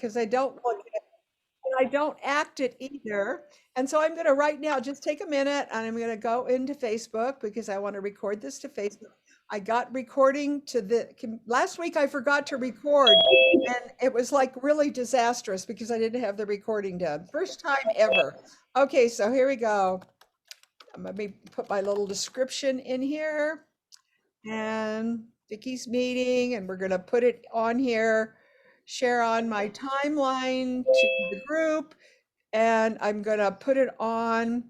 because I don't look it and I don't act it either. And so I'm going to right now just take a minute and I'm going to go into Facebook because I want to record this to Facebook. I got recording to last week I forgot to record and it was like really disastrous because I didn't have the recording done. First time ever. Okay, so here we go. Let me put my little description in here and Vickie's meeting, and we're going to put it on here, share on my timeline to the group, and I'm going to put it on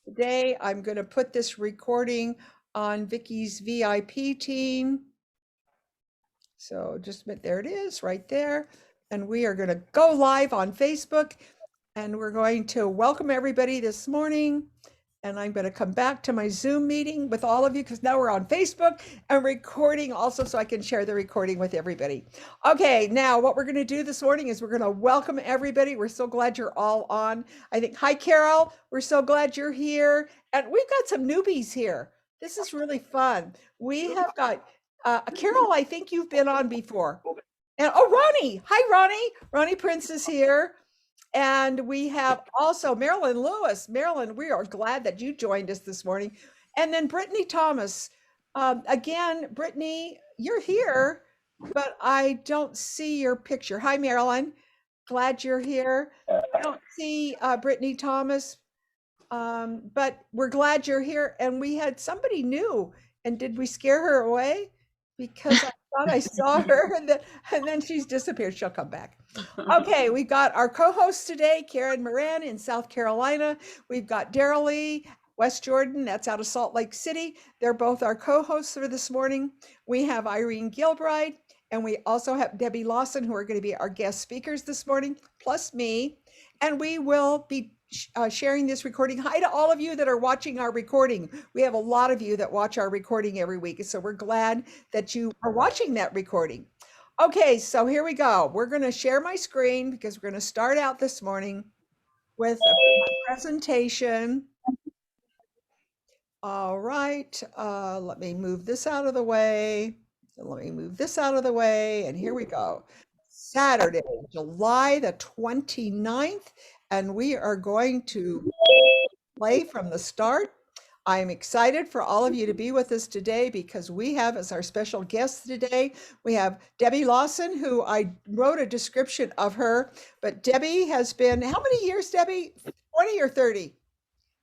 today. I'm going to put this recording on Vickie's VIP team. So just there it is right there. And we are going to go live on Facebook, and we're going to welcome everybody this morning. And I'm going to come back to my Zoom meeting with all of you because now we're on Facebook and recording also so I can share the recording with everybody. Okay, now what we're going to do this morning is we're going to welcome everybody. We're so glad you're all on. I think, hi, Carol. We're so glad you're here. And we've got some newbies here. This is really fun. We have got Carol, I think you've been on before. And oh, Ronnie. Hi, Ronnie. Ronnie Prince is here. And we have also Marilyn Lewis. Marilyn, we are glad that you joined us this morning. And then Brittany Thomas. Again, Brittany, you're here, but I don't see your picture. Hi, Marilyn. Glad you're here. I don't see Brittany Thomas, but we're glad you're here. And we had somebody new. And did we scare her away? Because I thought I saw her and then she's disappeared. She'll come back. Okay, we got our co-hosts today, Karen Moran in South Carolina. We've got Daryl Lee, West Jordan, that's out of Salt Lake City. They're both our co-hosts for this morning. We have Irene Gilbride, and we also have Debbie Lawson, who are going to be our guest speakers this morning, plus me. And we will be sharing this recording. Hi to all of you that are watching our recording. We have a lot of you that watch our recording every week, so we're glad that you are watching that recording. Okay, so here we go. We're going to share my screen because we're going to start out this morning with a presentation. All right, let me move this out of the way. Let me move this out of the way, and here we go. Saturday, July the 29th, and we are going to play from the start. I'm excited for all of you to be with us today because we have as our special guest today, we have Debbie Lawson, who I wrote a description of her, but Debbie has been, how many years, Debbie? 20 or 30?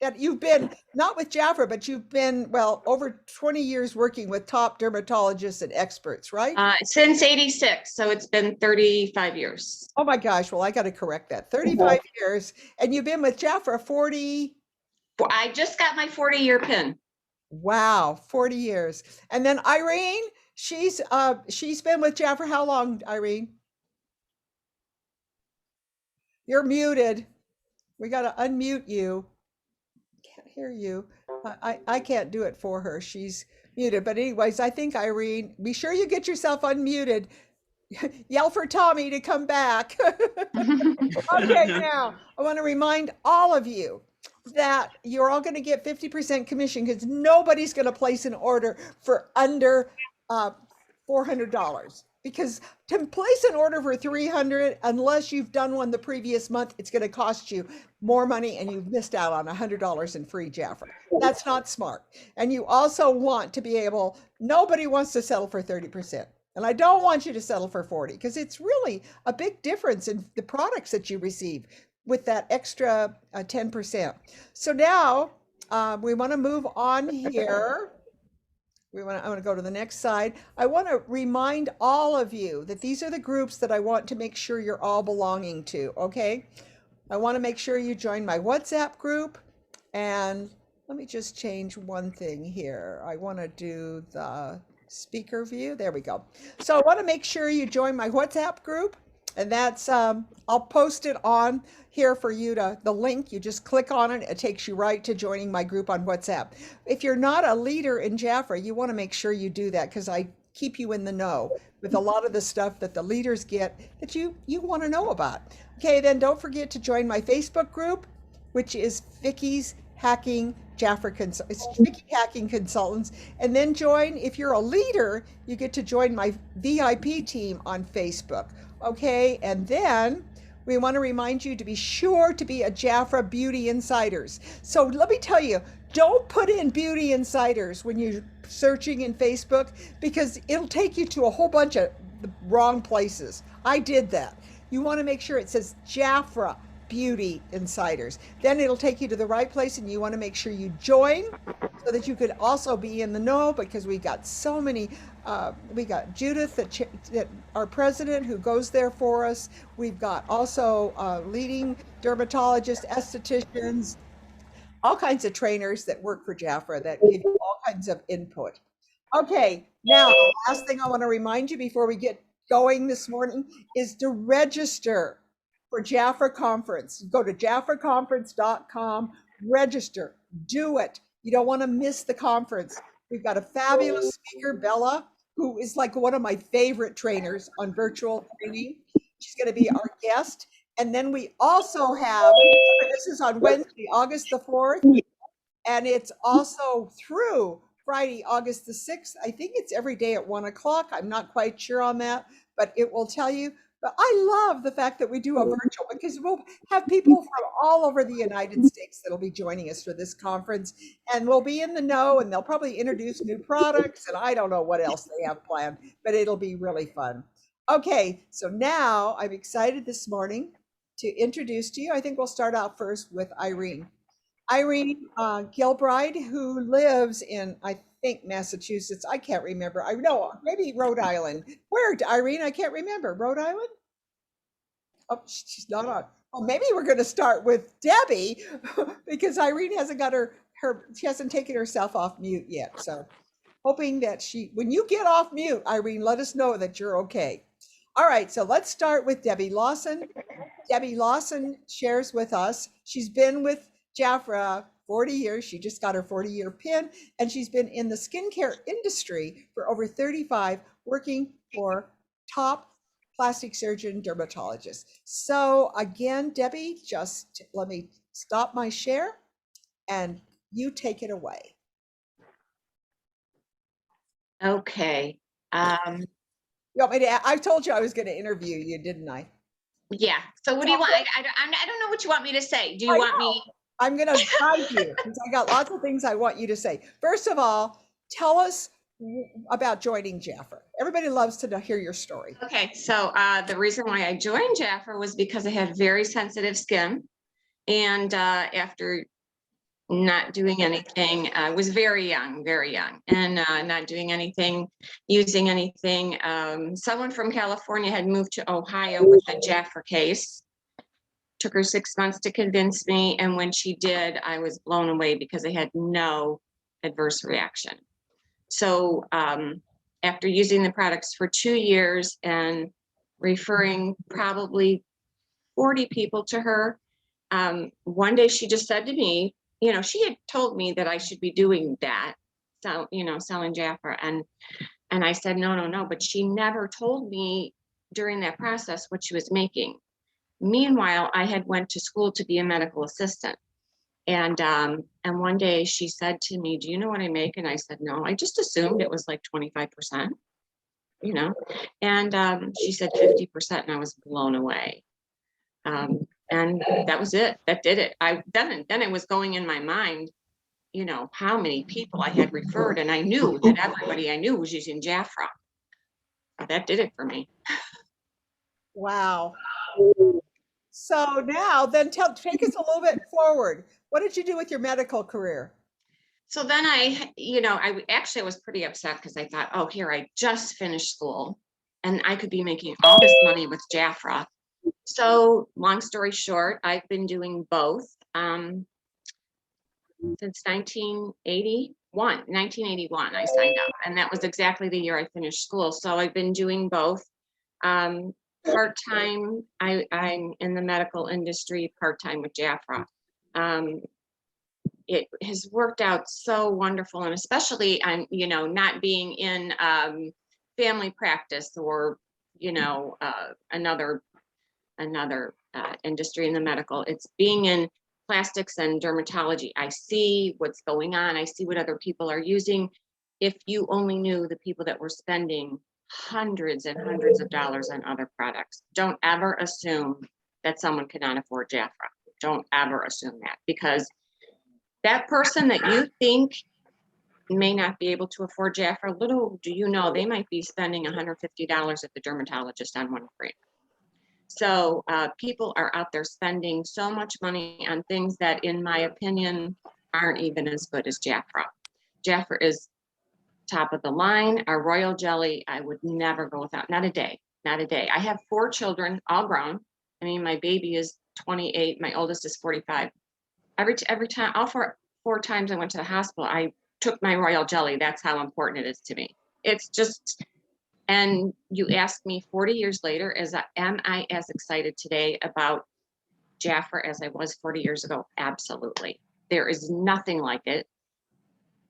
That you've been, not with Jafra, but you've been, well, over 20 years working with top dermatologists and experts, right? Since 86, so it's been 35 years. Oh my gosh, well, I got to correct that. 35 years, and you've been with Jafra 40? I just got my 40-year pin. Wow, 40 years. And then Irene, she's been with Jafra how long, Irene? You're muted. We got to unmute you. Can't hear you. I can't do it for her. She's muted. But anyways, I think Irene, be sure you get yourself unmuted. Yell for Tommy to come back. Okay, now I want to remind all of you that you're all going to get 50% commission because nobody's going to place an order for under $400. Because to place an order for $300, unless you've done one the previous month, it's going to cost you more money and you've missed out on $100 in free Jafra. That's not smart. And you also want to be able, nobody wants to settle for 30%. And I don't want you to settle for 40 because it's really a big difference in the products that you receive with that extra 10%. So now we want to move on here. I want to go to the next slide. I want to remind all of you that these are the groups that I want to make sure you're all belonging to, okay? I want to make sure you join my WhatsApp group. And let me just change one thing here. I want to do the speaker view. There we go. So I want to make sure you join my WhatsApp group. And that's, I'll post it on here for you to, the link, you just click on it. It takes you right to joining my group on WhatsApp. If you're not a leader in Jafra, you want to make sure you do that because I keep you in the know with a lot of the stuff that the leaders get that you want to know about. Okay, then don't forget to join my Facebook group, which is Vickie's Hacking Jafra it's Vickie Hacking Consultants. And then join, if you're a leader, you get to join my VIP team on Facebook. Okay, and then we want to remind you to be sure to be a Jafra Beauty Insiders. So let me tell you, don't put in Beauty Insiders when you're searching in Facebook, because it'll take you to a whole bunch of the wrong places. I did that. You want to make sure it says Jafra Beauty Insiders. Then it'll take you to the right place, and you want to make sure you join so that you could also be in the know, because we got so many. We got Judith, that our president, who goes there for us. We've got also leading dermatologists, estheticians, all kinds of trainers that work for Jafra that give you all kinds of input. Okay, now the last thing I want to remind you before we get going this morning is to register for Jafra Conference. Go to jaffraconference.com, register, do it. You don't want to miss the conference. We've got a fabulous speaker, Bella, who is like one of my favorite trainers on virtual training. She's going to be our guest. And then we also have, this is on Wednesday, August the 4th, and it's also through Friday, August the 6th. I think it's every day at 1 o'clock. I'm not quite sure on that, but it will tell you. But I love the fact that we do a virtual, because we'll have people from all over the United States that'll be joining us for this conference, and we'll be in the know, and they'll probably introduce new products, and I don't know what else they have planned, but it'll be really fun. Okay, so now I'm excited this morning to introduce to you. I think we'll start out first with Irene. Irene Gilbride, who lives in, I think, Massachusetts. I can't remember. I know, maybe Rhode Island. Where, Irene? I can't remember. Rhode Island? Oh, she's not on. Well, maybe we're going to start with Debbie because Irene hasn't got she hasn't taken herself off mute yet. So hoping that when you get off mute, Irene, let us know that you're okay. All right, so let's start with Debbie Lawson. Debbie Lawson shares with us. She's been with Jafra 40 years. She just got her 40-year pin, and she's been in the skincare industry for over 35, working for top plastic surgeon dermatologists. So again, Debbie, just let me stop my share and you take it away. Okay. You want me to, I told you I was going to interview you, didn't I? Yeah. So what do you want? I don't know what you want me to say. Do you want me? I'm going to guide you because I got lots of things I want you to say. First of all, tell us about joining Jafra. Everybody loves to hear your story. Okay. So the reason why I joined Jafra was because I had very sensitive skin. And after not doing anything, I was very young, and not doing anything, using anything. Someone from California had moved to Ohio with a Jafra case. Took her 6 months to convince me, and when she did, I was blown away because I had no adverse reaction. So after using the products for 2 years and referring probably 40 people to her, one day she just said to me, you know, she had told me that I should be doing that, so, you know, selling Jafra, and I said no, but she never told me during that process what she was making. Meanwhile, I had went to school to be a medical assistant, and one day she said to me, "Do you know what I make?" And I said, "No, I just assumed it was like 25%, you know." And she said 50%, and I was blown away. And that was it. That did it. Then it was going in my mind, you know, how many people I had referred, and I knew that everybody I knew was using Jafra. That did it for me. Wow. So now then take us a little bit forward. What did you do with your medical career? So then you know, I was pretty upset because I thought, oh, here, I just finished school and I could be making all this money with Jafra. So long story short, I've been doing both since 1981. I signed up, and that was exactly the year I finished school. So I've been doing both. Part-time, I'm in the medical industry, part-time with Jafra. It has worked out so wonderful, and especially I'm, you know, not being in family practice or, you know, another industry in the medical. It's being in plastics and dermatology. I see what's going on. I see what other people are using. If you only knew the people that were spending hundreds and hundreds of dollars on other products. Don't ever assume that someone cannot afford Jafra. Don't ever assume that, because that person that you think may not be able to afford Jafra, little do you know, they might be spending $150 at the dermatologist on one cream. So people are out there spending so much money on things that, in my opinion, aren't even as good as Jafra. Jafra is top of the line. Our royal jelly, I would never go without, not a day, not a day. I have 4 children, all grown. I mean, my baby is 28, my oldest is 45. Every time, all four times I went to the hospital, I took my royal jelly. That's how important it is to me. It's just, and you ask me 40 years later, am I as excited today about Jafra as I was 40 years ago? Absolutely. There is nothing like it.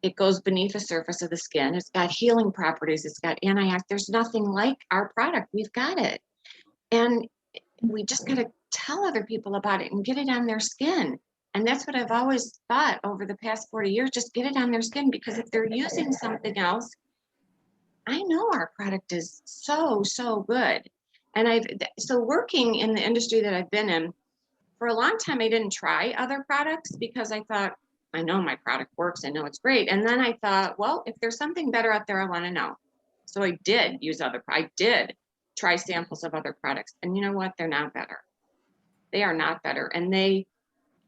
It goes beneath the surface of the skin. It's got healing properties. It's got antioxidants. There's nothing like our product. We've got it. And we just got to tell other people about it and get it on their skin. And that's what I've always thought over the past 40 years, just get it on their skin, because if they're using something else, I know our product is so, so good. And so working in the industry that I've been in, for a long time, I didn't try other products because I thought, I know my product works. I know it's great. And then I thought, well, if there's something better out there, I want to know. So I did I did try samples of other products. And you know what? They're not better. They are not better. And they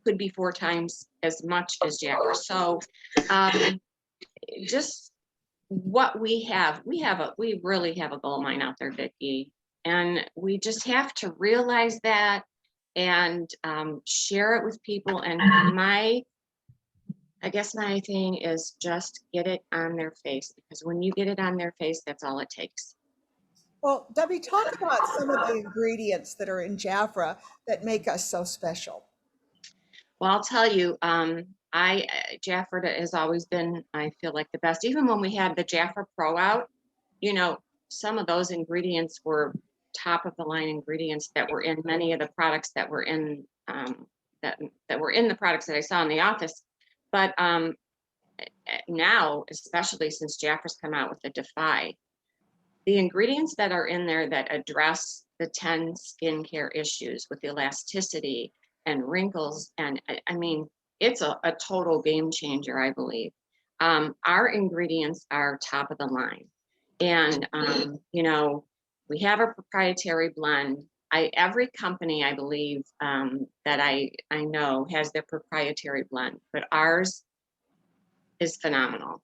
could be 4 times as much as Jafra. So just what we really have a gold mine out there, Vickie. And we just have to realize that and share it with people. And I guess my thing is just get it on their face, because when you get it on their face, that's all it takes. Well, Debbie, talk about some of the ingredients that are in Jafra that make us so special. Well, I'll tell you, Jafra has always been, I feel like, the best. Even when we had the Jafra Pro out, you know, some of those ingredients were top of the line ingredients that were in many of the products that were in that were in the products that I saw in the office. But now, especially since Jafra's come out with the Defy, the ingredients that are in there that address the 10 skincare issues with elasticity and wrinkles, and I mean, it's a total game changer, I believe. Our ingredients are top of the line. And, you know, we have a proprietary blend. Every company, I believe, that I know has their proprietary blend, but ours is phenomenal.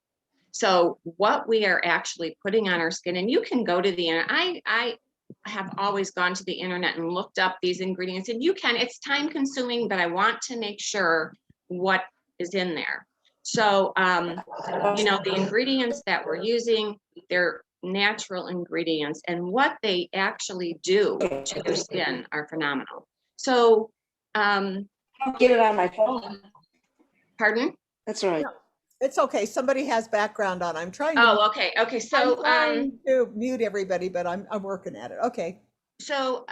So what we are actually putting on our skin, and you can go to the internet. I have always gone to the internet and looked up these ingredients, and you can, it's time consuming, but I want to make sure what is in there. So, you know, the ingredients that we're using, they're natural ingredients, and what they actually do to your skin are phenomenal. So, Get it on my phone. pardon? That's right. No, it's okay. Somebody has background on. I'm trying to, Oh, okay. Okay. So, mute everybody, but I'm working at it. Okay. So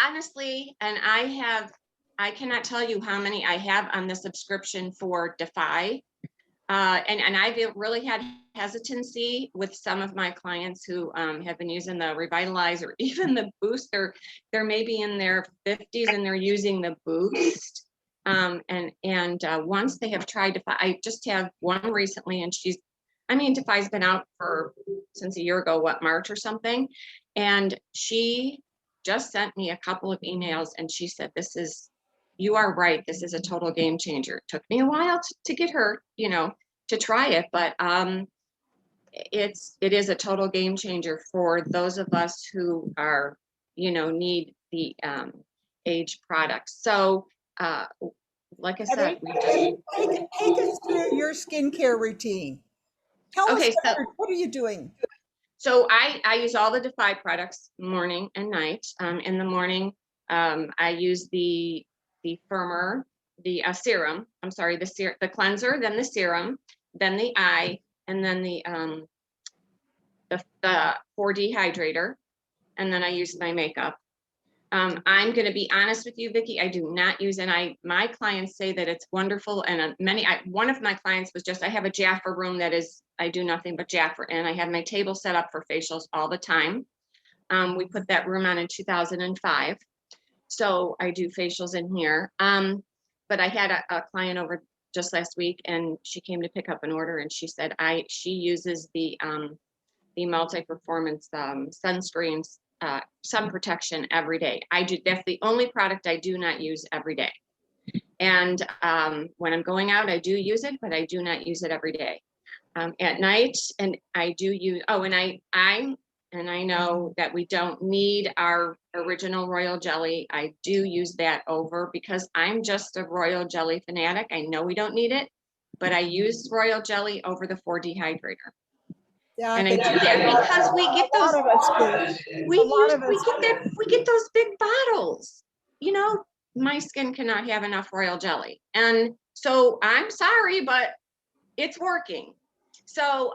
honestly, and I cannot tell you how many I have on the subscription for Defy. And I've really had hesitancy with some of my clients who have been using the Revitalize or even the Boost. They're maybe in their 50s and they're using the Boost. Once they have tried Defy, I just have one recently, and Defy's been out since a year ago, March or something. And she just sent me a couple of emails and she said, you are right. This is a total game changer. It took me a while to get her, you know, to try it, but it is a total game changer for those of us who are, you know, need the age products. So, like I said, Take us through your skincare routine. Tell us what are you doing? So I use all the Defy products morning and night. In the morning, I use the firmer, the serum. I'm sorry, the cleanser, then the serum, then the eye, and then the 4D hydrator, and then I use my makeup. I'm going to be honest with you, Vickie. I do not use, and my clients say that it's wonderful. And one of my clients was I have a Jafra room I do nothing but Jafra, and I have my table set up for facials all the time. We put that room on in 2005. So I do facials in here. But I had a client over just last week, and she came to pick up an order, and she said she uses the multi-performance sunscreens, sun protection every day. That's the only product I do not use every day. And when I'm going out, I do use it, but I do not use it every day. At night, and I do use, and I know that we don't need our original royal jelly. I do use that over because I'm just a royal jelly fanatic. I know we don't need it, but I use royal jelly over the 4-dehydrator. Yeah, And I do that because we get those, we get those big bottles. You know, my skin cannot have enough royal jelly. And so I'm sorry, but it's working. So,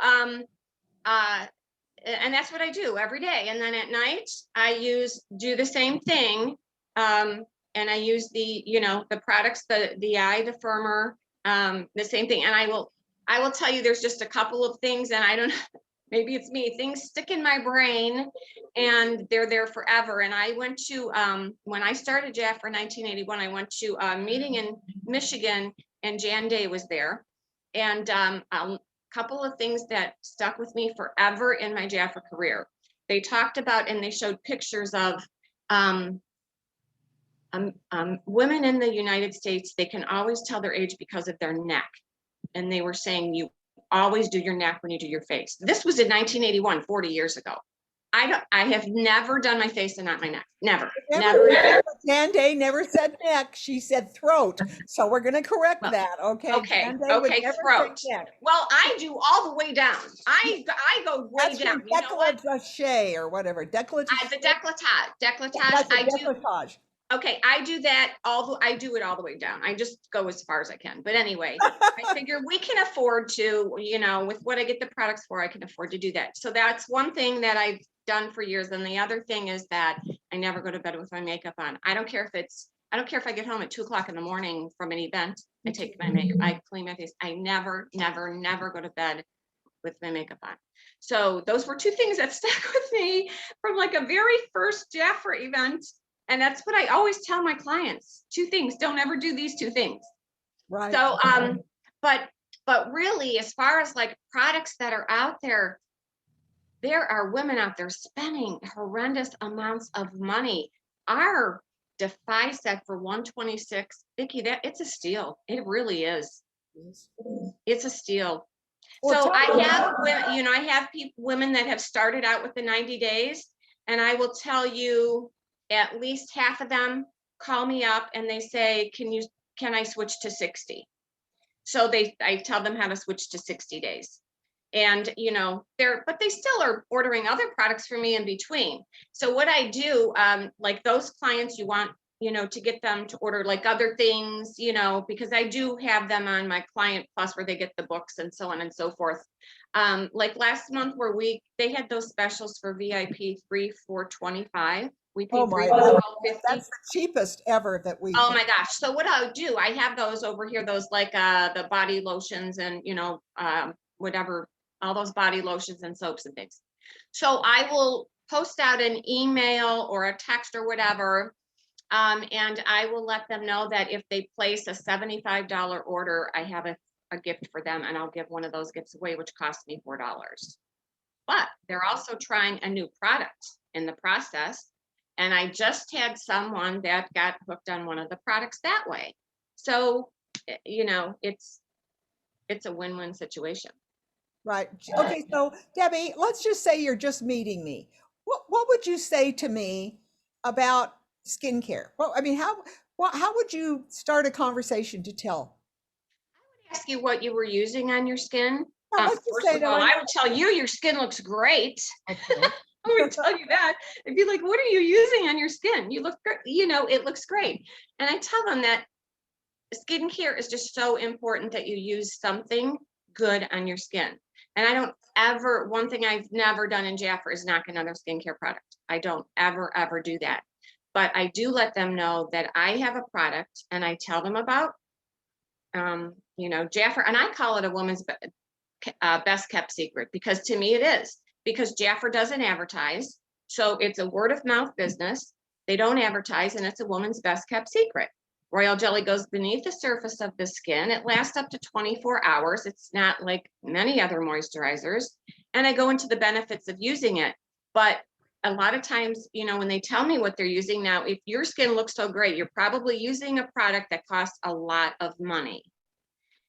and that's what I do every day. And then at night, I do the same thing. And I use the, the products, the eye, the firmer, the same thing. And I will tell you, there's just a couple of things, and I don't, maybe it's me, things stick in my brain and they're there forever. And I went to, when I started Jafra in 1981, I went to a meeting in Michigan, and Jan Day was there. And a couple of things that stuck with me forever in my Jafra career. They talked about, and they showed pictures of women in the United States. They can always tell their age because of their neck. And they were saying, you always do your neck when you do your face. This was in 1981, 40 years ago. I have never done my face and not my neck. Never. Jan Day never said neck. She said throat. So we're going to correct that. Okay. Okay. Throat. Well, I do all the way down. I go way down. Décolletage or whatever. Décolletage. The décolletage. Décolletage. Okay, I do that I do it all the way down. I just go as far as I can. But anyway, I figure we can afford to, with what I get the products for, I can afford to do that. So that's one thing that I've done for years. And the other thing is that I never go to bed with my makeup on. I don't care if I get home at 2:00 in the morning from an event. I take my makeup, I clean my face. I never go to bed with my makeup on. So those were two things that stuck with me from like a very first Jafra event. And that's what I always tell my clients. 2 things. Don't ever do these 2 things. Right. So, but really, as far as like products that are out there are women out there spending horrendous amounts of money. Our Defy set for $126, Vickie, it's a steal. It really is. It's a steal. Well, so I have women, I have women that have started out with the 90 days, and I will tell you, at least half of them call me up and they say, can I switch to 60? So I tell them how to switch to 60 days. And, but they still are ordering other products from me in between. So what I do, like those clients, you want, to get them to order like other things, because I do have them on my Client Plus where they get the books and so on and so forth. Like last month they had those specials for VIP 3 for $25. We paid $3.50. That's the cheapest ever that we. Oh my gosh! So what I'll do, I have those over here. Those like the body lotions and whatever, all those body lotions and soaps and things. So I will post out an email or a text or whatever, and I will let them know that if they place a $75 order, I have a gift for them, and I'll give one of those gifts away, which costs me $4. But they're also trying a new product in the process. And I just had someone that got hooked on one of the products that way. So, it's a win-win situation. Right. Okay. So Debbie, let's just say you're just meeting me. What would you say to me about skincare? Well, I mean, how would you start a conversation to tell? I would ask you what you were using on your skin. Well, first of all, I would tell you your skin looks great. Okay. I would tell you that. I'd be like, what are you using on your skin? You look great. it looks great. And I tell them that skincare is just so important that you use something good on your skin. And one thing I've never done in Jafra is knock another skincare product. I don't ever do that. But I do let them know that I have a product, and I tell them about, Jafra, and I call it a woman's best kept secret, because to me it is. Because Jafra doesn't advertise. So it's a word of mouth business. They don't advertise, and it's a woman's best kept secret. Royal jelly goes beneath the surface of the skin. It lasts up to 24 hours. It's not like many other moisturizers. And I go into the benefits of using it. But a lot of times, you know, when they tell me what they're using now, if your skin looks so great, you're probably using a product that costs a lot of money.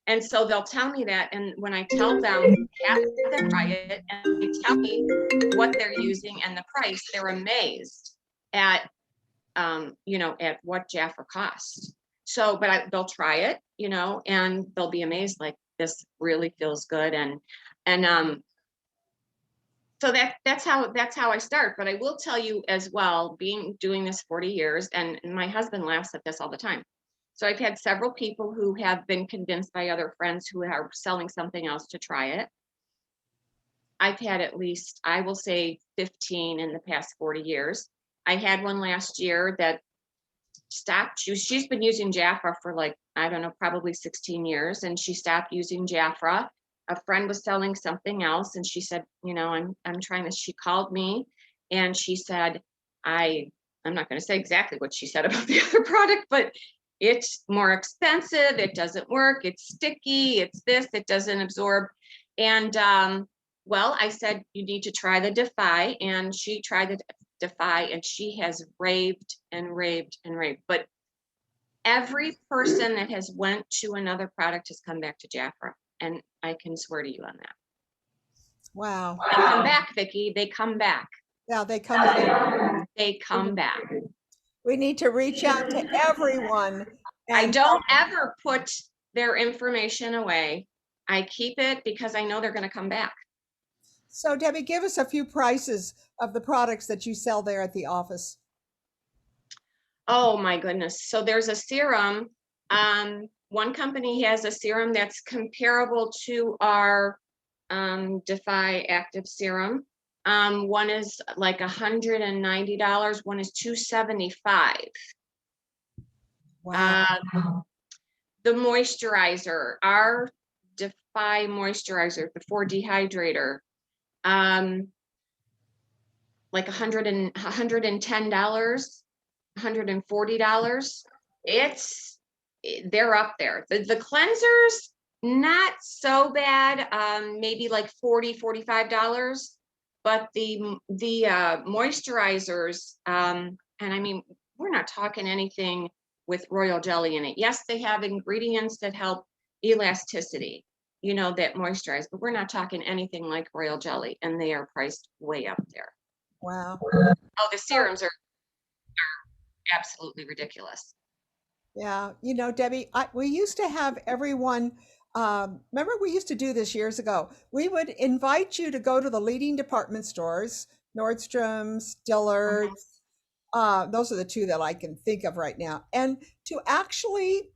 And so they'll tell me that. And when I tell them, have them try it, and they tell me what they're using and the price, they're amazed at, you know, at what Jafra costs. So, but they'll try it, you know, and they'll be amazed, like, this really feels good. And so that's how I start. But I will tell you as well, doing this 40 years, and my husband laughs at this all the time. So I've had several people who have been convinced by other friends who are selling something else to try it. I've had at least, I will say, 15 in the past 40 years. I had one last year that stopped. She's been using Jafra for, like, I don't know, probably 16 years. And she stopped using Jafra. A friend was selling something else, and she said, you know, I'm trying this. She called me and she said, I'm not going to say exactly what she said about the other product, but it's more expensive. It doesn't work. It's sticky. It's this. It doesn't absorb. And well, I said, you need to try the Defy. And she tried the Defy, and she has raved and raved and raved. But every person that has went to another product has come back to Jafra. And I can swear to you on that. Wow. They come back, Vickie. They come back. Yeah, they come back. They come back. We need to reach out to everyone. I don't ever put their information away. I keep it because I know they're going to come back. So Debbie, give us a few prices of the products that you sell there at the office. Oh my goodness. So there's a serum. One company has a serum that's comparable to our Defy Active Serum. One is like $190. One is $275. Wow. The moisturizer, our Defy moisturizer, the 4 dehydrator, like $110, $140. They're up there. The cleansers, not so bad, maybe like $40, $45. But the moisturizers, and I mean, we're not talking anything with royal jelly in it. Yes, they have ingredients that help elasticity, you know, that moisturize, but we're not talking anything like royal jelly, and they are priced way up there. Wow. Oh, the serums are absolutely ridiculous. Yeah, you know, Debbie, we used to have everyone, remember we used to do this years ago. We would invite you to go to the leading department stores, Nordstrom's, Dillard's. Those are the two that I can think of right now. And to actually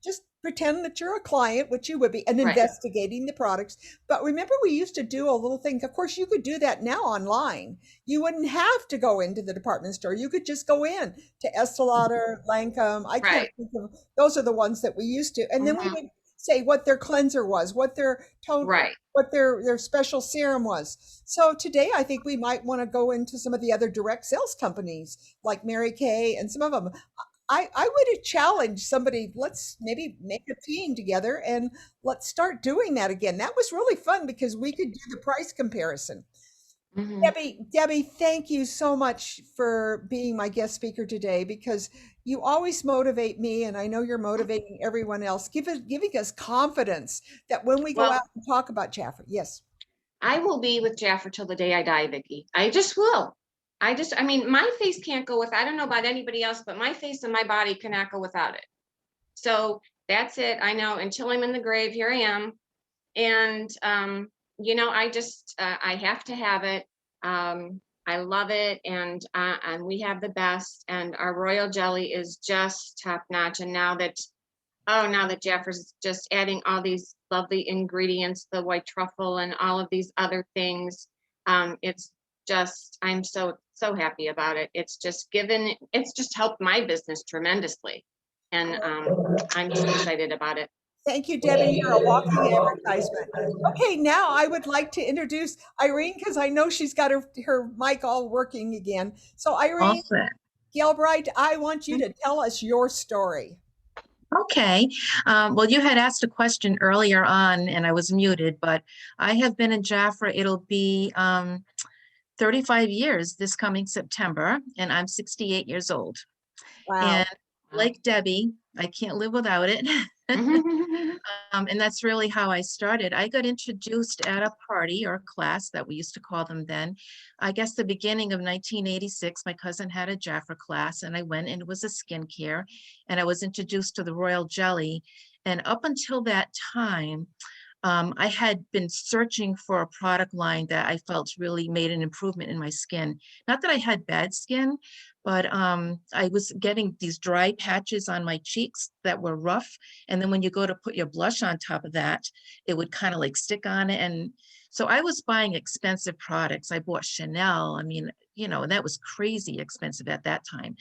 just pretend that you're a client, which you would be, and Right. investigating the products. But remember, we used to do a little thing. Of course, you could do that now online. You wouldn't have to go into the department store. You could just go in to Estee Lauder, Lancome. I can't Right. think of, those are the ones that we used to. And then we Mhm. would say what their cleanser was, what their tone, Right. what their special serum was. So today, I think we might want to go into some of the other direct sales companies like Mary Kay and some of them. I would challenge somebody, let's maybe make a team together and let's start doing that again. That was really fun because we could do the price comparison. Mhm. Debbie, thank you so much for being my guest speaker today because you always motivate me, and I know you're motivating everyone else, giving us confidence that when we go Well, out and talk about Jafra, yes. I will be with Jafra till the day I die, Vickie. I just will. I mean, my face can't go with, I don't know about anybody else, but my face and my body cannot go without it. So that's it. I know until I'm in the grave, here I am. And, you know, I have to have it. I love it. And we have the best, and our royal jelly is just top notch. And now that Jafra's just adding all these lovely ingredients, the white truffle and all of these other things, it's just, I'm so happy about it. It's just helped my business tremendously. And I'm so excited about it. Thank you, Debbie. You're a walking advertisement. Okay, now I would like to introduce Irene because I know she's got her mic all working again. So Irene, Awesome. Gilbride, I want you to tell us your story. Okay. Well, you had asked a question earlier on and I was muted, but I have been in Jaffa. It'll be 35 years this coming September, and I'm 68 years old. Wow. And like Debbie, I can't live without it. And that's really how I started. I got introduced at a party or class that we used to call them then. I guess the beginning of 1986, my cousin had a Jaffa class and I went, and it was a skincare, and I was introduced to the royal jelly. And up until that time, I had been searching for a product line that I felt really made an improvement in my skin. Not that I had bad skin, but I was getting these dry patches on my cheeks that were rough. And then when you go to put your blush on top of that, it would kind of like stick on it. And so I was buying expensive products. I bought Chanel. I mean, you know, and that was crazy expensive at that time.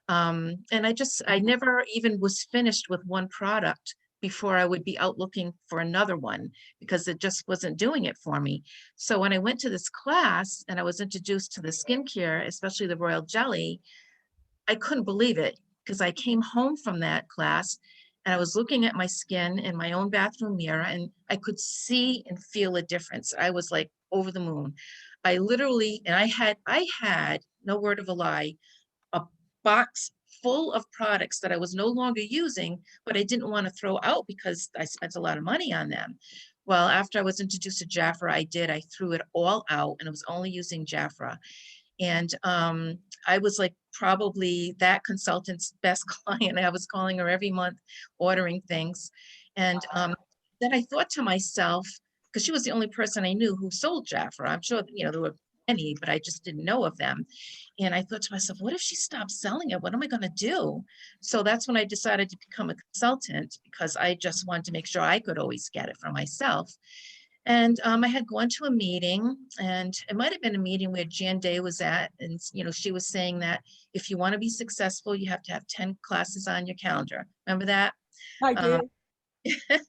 And I never even was finished with one product before I would be out looking for another one because it just wasn't doing it for me. So when I went to this class and I was introduced to the skincare, especially the royal jelly, I couldn't believe it because I came home from that class and I was looking at my skin in my own bathroom mirror and I could see and feel a difference. I was like over the moon. I literally, and I had, no word of a lie, a box full of products that I was no longer using, but I didn't want to throw out because I spent a lot of money on them. Well, after I was introduced to Jafra, I threw it all out and I was only using Jafra. And I was like probably that consultant's best client. I was calling her every month, ordering things. And then I thought to myself, because she was the only person I knew who sold Jafra. I'm sure, you know, there were many, but I just didn't know of them. And I thought to myself, what if she stops selling it? What am I going to do? So that's when I decided to become a consultant because I just wanted to make sure I could always get it for myself. And I had gone to a meeting, and it might have been a meeting where Jan Day was at, and you know, she was saying that if you want to be successful, you have to have 10 classes on your calendar. Remember that? I Um, do.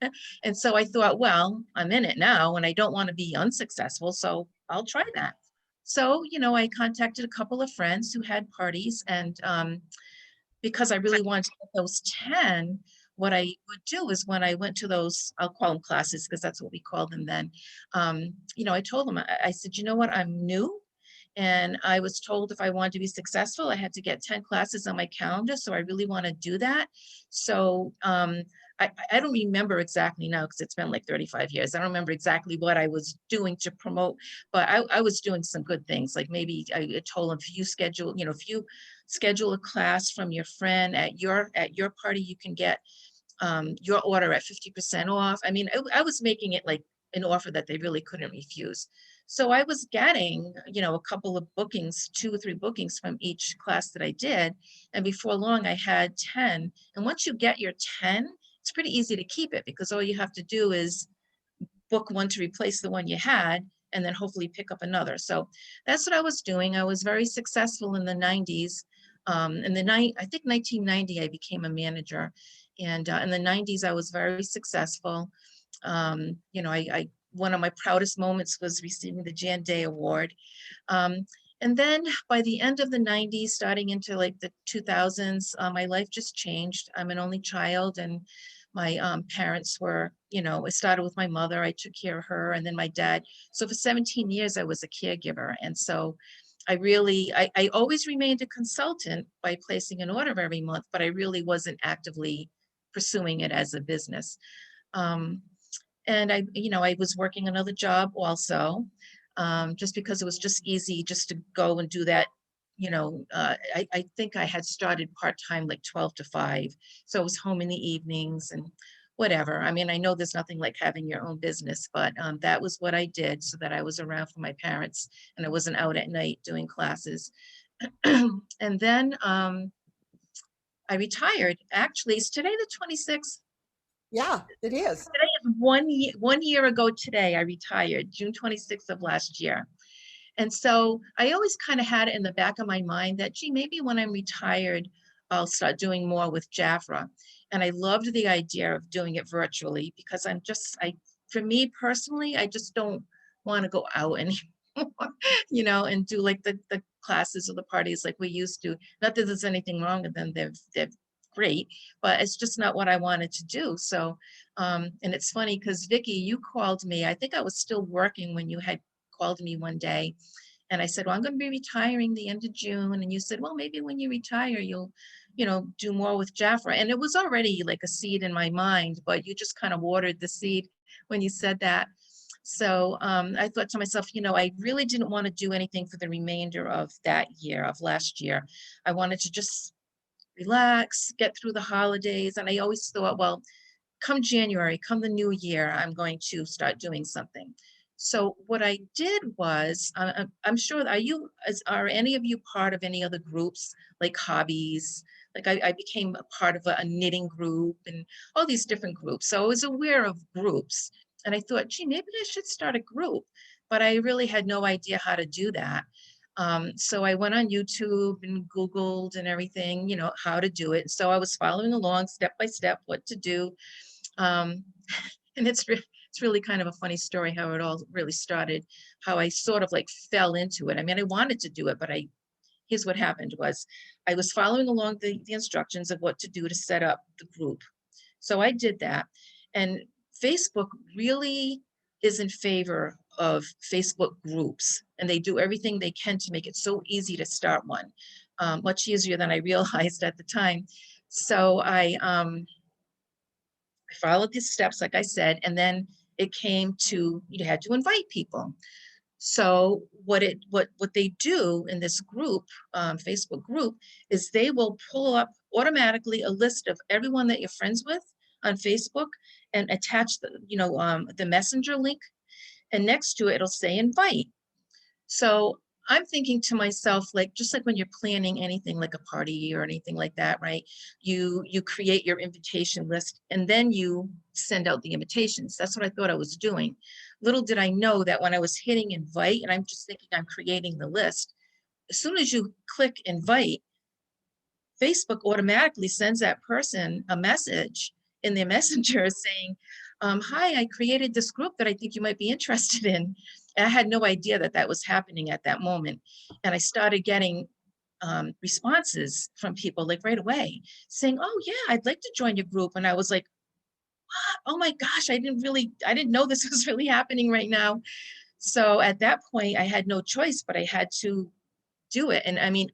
and so I thought, well, I'm in it now, and I don't want to be unsuccessful, so I'll try that. So, you know, I contacted a couple of friends who had parties, and because I really wanted to get those 10, what I would do is when I went to those, I'll call them classes because that's what we called them then. You know, I told them, I said, you know what, I'm new. And I was told if I wanted to be successful, I had to get 10 classes on my calendar. So I really want to do that. So I don't remember exactly now because it's been like 35 years. I don't remember exactly what I was doing to promote, but I was doing some good things. Like maybe I told them, if you schedule, you know, if you schedule a class from your friend at your party, you can get your order at 50% off. I mean, I was making it like an offer that they really couldn't refuse. So I was getting, you know, a couple of bookings, 2 or 3 bookings from each class that I did. And before long, I had 10. And once you get your 10, it's pretty easy to keep it because all you have to do is book one to replace the one you had and then hopefully pick up another. So that's what I was doing. I was very successful in the 90s. I think 1990, I became a manager. And in the 90s, I was very successful. You know, one of my proudest moments was receiving the Jan Day Award. And then by the end of the 90s, starting into like the 2000s, my life just changed. I'm an only child, and my parents were, you know, it started with my mother. I took care of her, and then my dad. So for 17 years, I was a caregiver. And so I always remained a consultant by placing an order every month, but I really wasn't actively pursuing it as a business. Um, and you know, I was working another job also, just because it was just easy just to go and do that. You know, I think I had started part-time like 12 to 5. So I was home in the evenings and whatever. I mean, I know there's nothing like having your own business, but that was what I did so that I was around for my parents and I wasn't out at night doing classes. And then I retired. Actually, is today the 26th? Yeah, it is. Today is 1 year ago today, I retired, June 26th of last year. And so I always kind of had it in the back of my mind that, gee, maybe when I'm retired, I'll start doing more with Jafra. And I loved the idea of doing it virtually because for me personally, I just don't want to go out anymore, you know, and do like the classes or the parties like we used to. Not that there's anything wrong with them, they're great, but it's just not what I wanted to do. So, and it's funny because Vickie, you called me, I think I was still working when you had called me one day. And I said, well, I'm going to be retiring the end of June. And you said, well, maybe when you retire, you'll, do more with Jafra. And it was already like a seed in my mind, but you just kind of watered the seed when you said that. So I thought to myself, I really didn't want to do anything for the remainder of that year, of last year. I wanted to just relax, get through the holidays. And I always thought, well, come January, come the new year, I'm going to start doing something. So what I did was, I'm sure, are any of you part of any other groups, like hobbies? Like I became a part of a knitting group and all these different groups. So I was aware of groups. And I thought, gee, maybe I should start a group. But I really had no idea how to do that. So I went on YouTube and Googled and everything, how to do it. So I was following along step by step what to do. And it's really kind of a funny story how it all really started, how I sort of like fell into it. I mean, I wanted to do it, but here's what happened was I was following along the instructions of what to do to set up the group. So I did that. And Facebook really is in favor of Facebook groups, and they do everything they can to make it so easy to start one, much easier than I realized at the time. So I followed these steps, like I said, and then it came to, you had to invite people. So what they do in this group, Facebook group, is they will pull up automatically a list of everyone that you're friends with on Facebook and attach the messenger link, and next to it, it'll say invite. So I'm thinking to myself, like, just like when you're planning anything like a party or anything like that, right? You create your invitation list and then you send out the invitations. That's what I thought I was doing. Little did I know that when I was hitting invite, and I'm just thinking I'm creating the list, as soon as you click invite, Facebook automatically sends that person a message in their messenger saying, hi, I created this group that I think you might be interested in. And I had no idea that that was happening at that moment. And I started getting responses from people like right away saying, oh yeah, I'd like to join your group. And I was like, what? Oh my gosh, I didn't know this was really happening right now. So at that point I had no choice, but I had to do it. And I mean,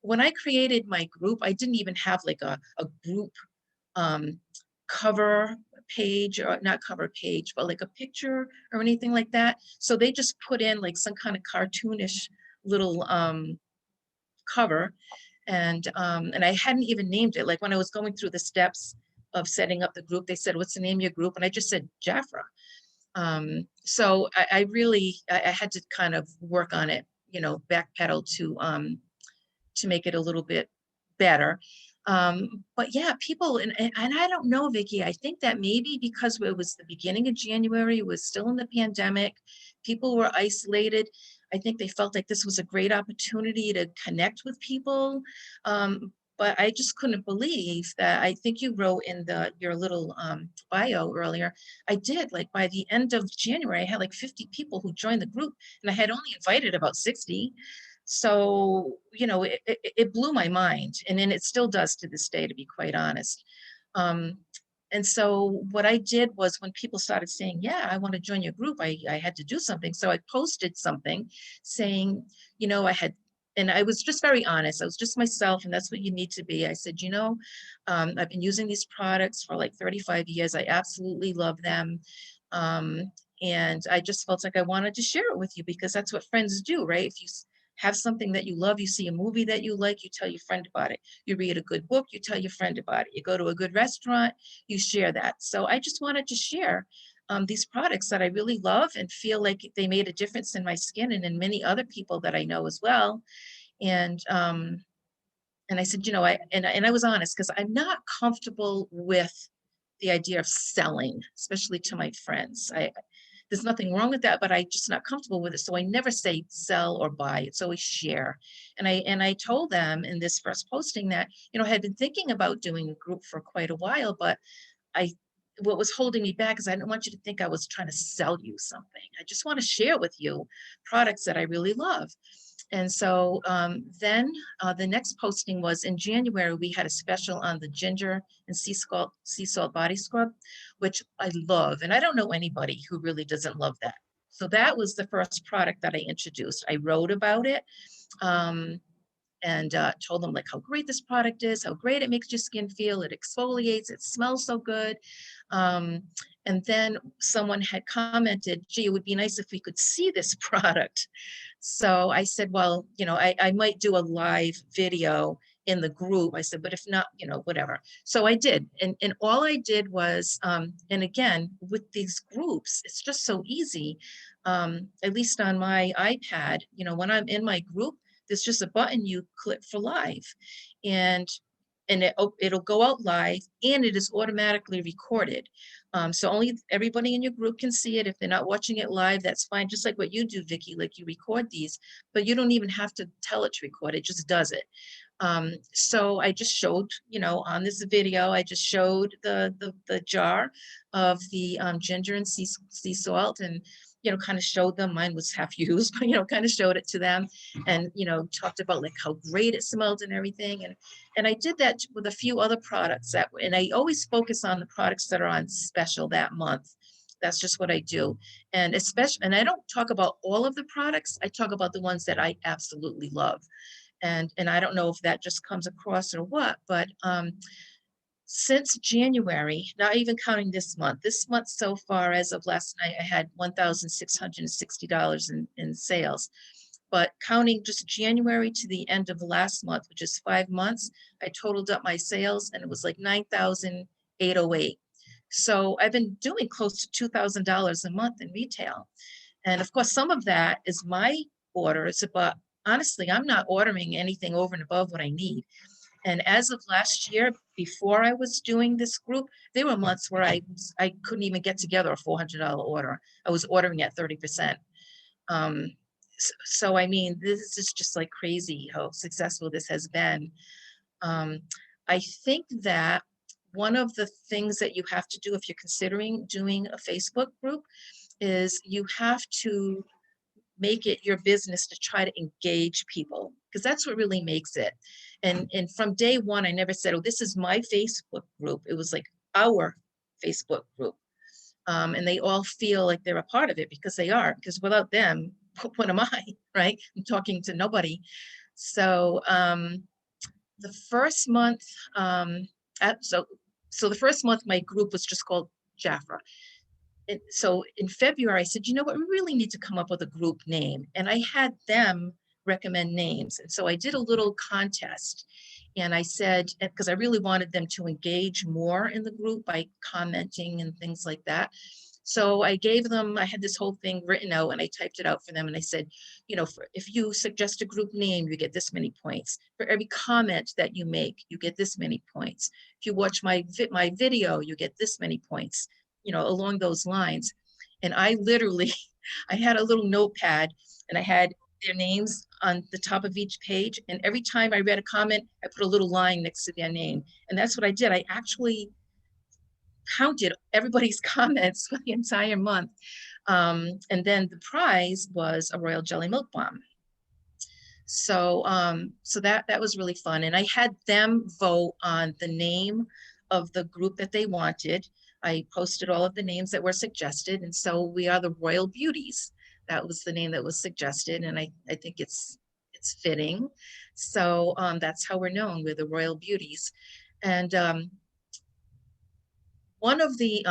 when I created my group, I didn't even have like a group cover page, or not cover page, but like a picture or anything like that. So they just put in like some kind of cartoonish little cover. And I hadn't even named it. Like when I was going through the steps of setting up the group, they said, what's the name of your group? And I just said Jafra. So I really had to kind of work on it, backpedal to make it a little bit better. But yeah, people, and I don't know, Vickie, I think that maybe because it was the beginning of January, it was still in the pandemic, people were isolated. I think they felt like this was a great opportunity to connect with people. But I just couldn't believe that. I think you wrote in your little bio earlier, I did, like by the end of January, I had like 50 people who joined the group and I had only invited about 60. So, it blew my mind, and then it still does to this day, to be quite honest. And so what I did was when people started saying, yeah, I want to join your group, I had to do something. So I posted something saying, and I was just very honest. I was just myself, and that's what you need to be. I said, I've been using these products for like 35 years. I absolutely love them. And I just felt like I wanted to share it with you because that's what friends do, right? If you have something that you love, you see a movie that you like, you tell your friend about it. You read a good book, you tell your friend about it. You go to a good restaurant, you share that. So I just wanted to share these products that I really love and feel like they made a difference in my skin and in many other people that I know as well. And I said, I was honest because I'm not comfortable with the idea of selling, especially to my friends. There's nothing wrong with that, but I'm just not comfortable with it. So I never say sell or buy. It's always share. And I told them in this first posting that, I had been thinking about doing a group for quite a while, but what was holding me back is I didn't want you to think I was trying to sell you something. I just want to share with you products that I really love. And so then the next posting was in January, we had a special on the ginger and sea salt body scrub, which I love. And I don't know anybody who really doesn't love that. So that was the first product that I introduced. I wrote about it. And told them like how great this product is, how great it makes your skin feel, it exfoliates, it smells so good. And then someone had commented, gee, it would be nice if we could see this product. So I said, well, you know, I might do a live video in the group. I said, but if not, you know, whatever. So I did. And all I did was, and again, with these groups, it's just so easy. At least on my iPad, you know, when I'm in my group, there's just a button you click for live, and it'll go out live, and it is automatically recorded. So only everybody in your group can see it. If they're not watching it live, that's fine. Just like what you do, Vickie, like you record these, but you don't even have to tell it to record, it just does it. So I just showed, you know, on this video, I just showed the jar of the ginger and sea salt, and you know, kind of showed them, mine was half used, but you know, kind of showed it to them, and you know, talked about like how great it smelled and everything. And I did that with a few other products and I always focus on the products that are on special that month. That's just what I do. And especially, and I don't talk about all of the products, I talk about the ones that I absolutely love. And I don't know if that just comes across or what, but since January, not even counting this month so far, as of last night, I had $1,660 in sales. But counting just January to the end of last month, which is 5 months, I totaled up my sales and it was like 9,808. So I've been doing close to $2,000 a month in retail. And of course, some of that is my orders, but honestly, I'm not ordering anything over and above what I need. And as of last year, before I was doing this group, there were months where I couldn't even get together a $400 order. I was ordering at 30%. So I mean, this is just like crazy how successful this has been. I think that one of the things that you have to do if you're considering doing a Facebook group is you have to make it your business to try to engage people, because that's what really makes it. And from day one, I never said, oh, this is my Facebook group. It was like our Facebook group. And they all feel like they're a part of it because they are, because without them, what am I, right? I'm talking to nobody. So the first month, so the first month, my group was just called Jafra. And so in February, I said, you know what, we really need to come up with a group name. And I had them recommend names. And so I did a little contest. And I said, because I really wanted them to engage more in the group by commenting and things like that. So I gave them, I had this whole thing written out and I typed it out for them. And I said, you know, if you suggest a group name, you get this many points. For every comment that you make, you get this many points. If you watch my video, you get this many points, you know, along those lines. And I literally, I had a little notepad and I had their names on the top of each page. And every time I read a comment, I put a little line next to their name. And that's what I did. I actually counted everybody's comments for the entire month. And then the prize was a royal jelly milk balm. So so that was really fun. And I had them vote on the name of the group that they wanted. I posted all of the names that were suggested. And so we are the Royal Beauties. That was the name that was suggested. And I think it's fitting. So that's how we're known. We're the Royal Beauties. And one of the,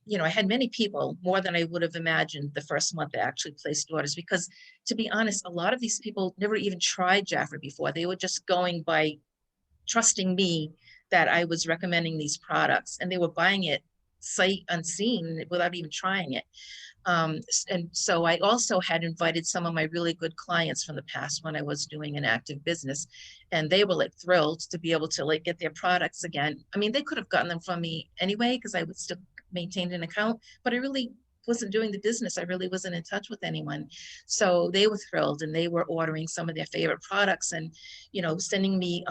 you know, I had many people, more than I would have imagined the first month that actually placed orders, because to be honest, a lot of these people never even tried Jafra before. They were just going by trusting me that I was recommending these products, and they were buying it sight unseen without even trying it. And so I also had invited some of my really good clients from the past when I was doing an active business, and they were like thrilled to be able to like get their products again. I mean, they could have gotten them from me anyway, because I would still maintain an account, but I really wasn't doing the business. I really wasn't in touch with anyone. So they were thrilled, and they were ordering some of their favorite products and, you know, sending me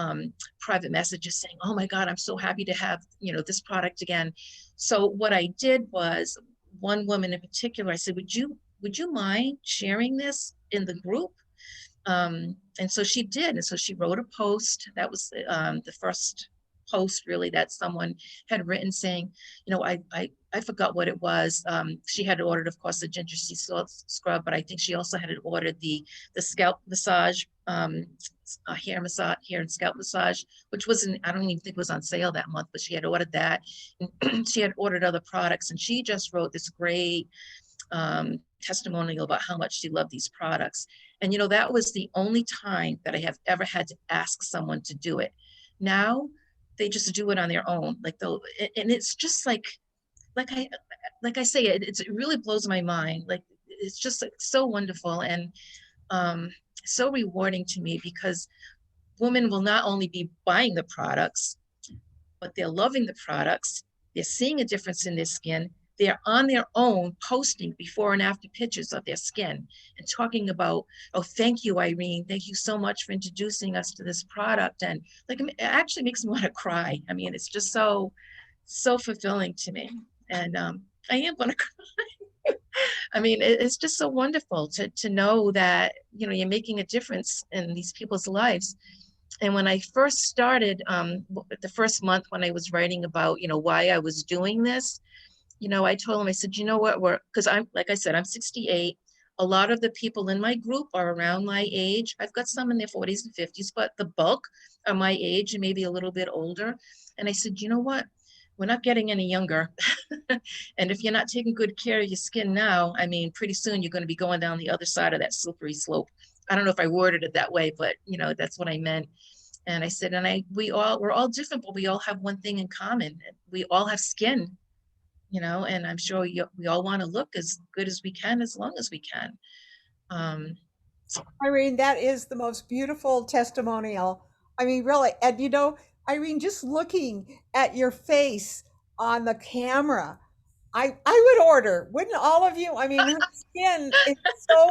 private messages saying, oh my God, I'm so happy to have, you know, this product again. So what I did was, one woman in particular, I said, would you mind sharing this in the group? And so she did. And so she wrote a post. That was the first post really that someone had written saying, you know, I forgot what it was. She had ordered, of course, the ginger sea salt scrub, but I think she also had ordered the scalp massage, hair and scalp massage, which wasn't, I don't even think it was on sale that month, but she had ordered that. And she had ordered other products, and she just wrote this great testimonial about how much she loved these products. And, you know, that was the only time that I have ever had to ask someone to do it. Now they just do it on their own. Like and it's just like I say, it really blows my mind. Like, it's just like, so wonderful and so rewarding to me, because women will not only be buying the products, but they're loving the products. They're seeing a difference in their skin. They're on their own posting before and after pictures of their skin and talking about, oh, thank you, Irene. Thank you so much for introducing us to this product. And like, it actually makes me want to cry. I mean, it's just so fulfilling to me. And I am going to cry. I mean, it's just so wonderful to know that, you know, you're making a difference in these people's lives. And when I first started, the first month when I was writing about, you know, why I was doing this, you know, I told them, I said, you know what, because I'm, like I said, I'm 68. A lot of the people in my group are around my age. I've got some in their 40s and 50s, but the bulk are my age and maybe a little bit older. And I said, you know what, we're not getting any younger. And if you're not taking good care of your skin now, I mean, pretty soon you're going to be going down the other side of that slippery slope. I don't know if I worded it that way, but you know, that's what I meant. And I said, and we're all different, but we all have one thing in common. We all have skin, you know, and I'm sure we all want to look as good as we can, as long as we can. Irene, that is the most beautiful testimonial. I mean, really, and you know, Irene, just looking at your face on the camera, I would order, wouldn't all of you? I mean, her skin is so